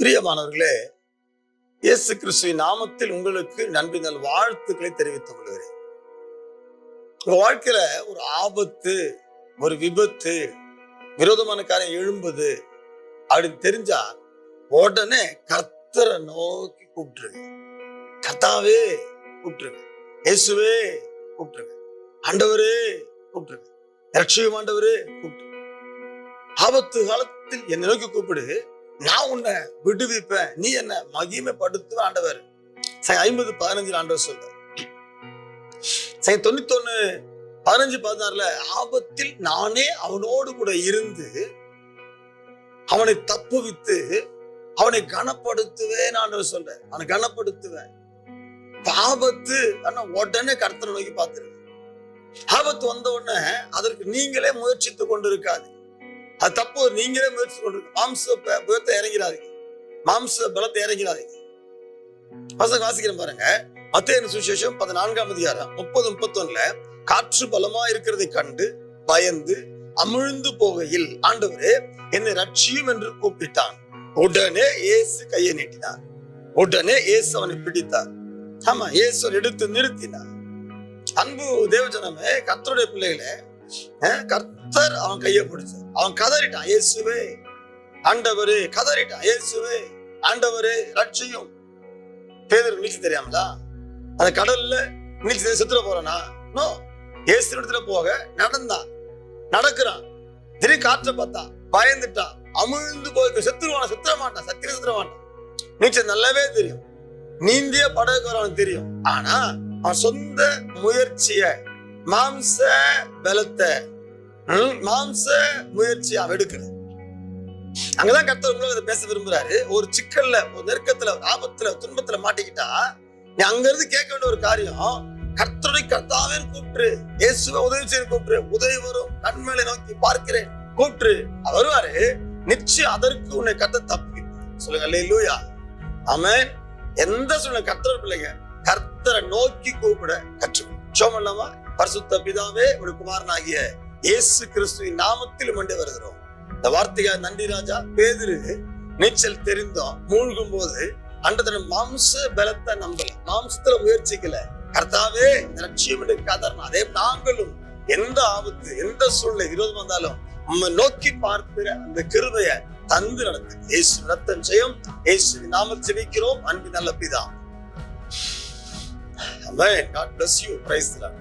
பிரியமானவர்களே, இயேசு கிறிஸ்துவின் நாமத்தில் உங்களுக்கு நன்றி நல் வாழ்த்துக்களை தெரிவித்துக் கொள்கிறேன். உங்க வாழ்க்கையில ஒரு ஆபத்து, ஒரு விபத்து, விரோதமான காரியம் எழும்புது அப்படின்னு தெரிஞ்சா உடனே கர்த்தரை நோக்கி கூப்பிட்டுருங்க. கர்த்தாவே கூப்பிட்டுருங்க, இயேசுவே கூப்பிட்டுருங்க, ஆண்டவரே கூப்பிட்டுருங்க, ரட்சியும் ஆண்டவரே கூப்பிட்டு. ஆபத்து காலத்தில் என்னை நோக்கி கூப்பிடு, நான் உன்னை விடுவிப்பேன், நீ என்ன மகிமைப்படுத்துவ ஆண்டவர். 50:15 ஆண்டவர் சொல்ற. 91:15-16 ஆபத்தில் நானே அவனோடு கூட இருந்து அவனை தப்புவித்து அவனை கனப்படுத்துவேன் ஆண்டவர் சொல்ற. அவனை கனப்படுத்துவேன். ஆபத்து உடனே கர்த்தரை நோக்கி பார்த்துருங்க. ஆபத்து வந்த உடனே அதற்கு நீங்களே முயற்சித்து கொண்டு இருக்காது. அது தப்பு. நீங்களே முயற்சி கொண்டிருக்க மாம்ச பலத்தை இறங்கிறாதீங்க, மாம்ச பலத்தை இறங்கிறாதீங்க. வாசிக்கிறேன் பாருங்க. மத்தேயு சுவிசேஷம் 14:30-31 காற்று பலமா இருக்கிறதை கண்டு பயந்து அமிழ்ந்து போகையில் ஆண்டவரே என்னை ரட்சியும் என்று கூப்பிட்டான். உடனே இயேசு கையை நீட்டினார். உடனே இயேசு அவனை பிடித்தார். ஆமா, இயேசு எடுத்து நிறுத்தினார். அன்பு தேவஜனமே, கர்த்தருடைய பிள்ளைகளே, கர்த்தர் அவன் கையை பிடிச்சார். அவன் கதறிட்டான், இயேசுவே ஆண்டவரே, கதறிட்டான், இயேசுவே ஆண்டவரே ரட்சியும். பேதுரு நீச்ச தெரியாமலா அந்த கடல்ல நீச்சல் செத்துற போறானா? நோ. இயேசு இடத்துல போக நடக்கிறான். திடீர் காற்றை பார்த்தா பயந்துட்டான், அமிழ்ந்து போய் செத்துருவான, செத்துற மாட்டான், சத்தியம் செத்துற மாட்டான். நீச்சல் நல்லாவே தெரியும், நீந்திய படகுக்கு அவனுக்கு தெரியும். ஆனா அவன் சொந்த முயற்சிய, மாம்ச பலத்தை, மாம்ச முயற்சி அவன் எடுக்கல. அங்கதான் கர்த்தர் உங்களை பேச விரும்புறாரு. ஒரு சிக்கல்ல, ஒரு நெருக்கத்துல, ஆபத்துல, துன்பத்துல மாட்டிக்கிட்டா நீ அங்க இருந்து கேட்க வேண்டிய ஒரு காரியம், கர்த்தரை கர்த்தாவே கூப்பிட்டு, இயேசுவை உதவி செய்து கூப்பிட்டு, உதவி வரும், கண்மேலை நோக்கி பார்க்கிறேன் கூப்பிட்டு வருவாரு. நிச்சயம் அதற்கு உன்னை கர்த்தர் தப்பி சொல்லுங்க. அல்லேலூயா, ஆமென். எந்த சொல்லுங்க கர்த்தர் பிள்ளைங்க கர்த்தரை நோக்கி கூப்பிட கற்றுக்கணும். சோமல்லாமா? பரிசுத்த பிதாவே, ஒரு குமாரனாகிய இயேசு கிறிஸ்துவின் நாமத்தில் கொண்டு வருகிறோம். இந்த வார்த்தையா நன்றி ராஜா. பேதுரு நீச்சல் தெரிந்தோம் மூழ்கும் போது அன்றதன மாம்ச பலத்தை நம்பல, மாம்சத்துல முயற்சிக்கல. கர்த்தாவே லட்சியம் என்று கதறணும். அதே நாங்களும் எந்த ஆபத்து, எந்த சூழ்நிலை விரோதம் வந்தாலும் நம்ம நோக்கி பார்க்கிற அந்த கிருபையை தந்து நடத்து. இயேசு ரத்தம் ஜெயம். இயேசுவின் நாமத்தில் ஜெபிக்கிறோம் அன்பின் நல்ல பிதா. Amen. God bless you. Praise the Lord.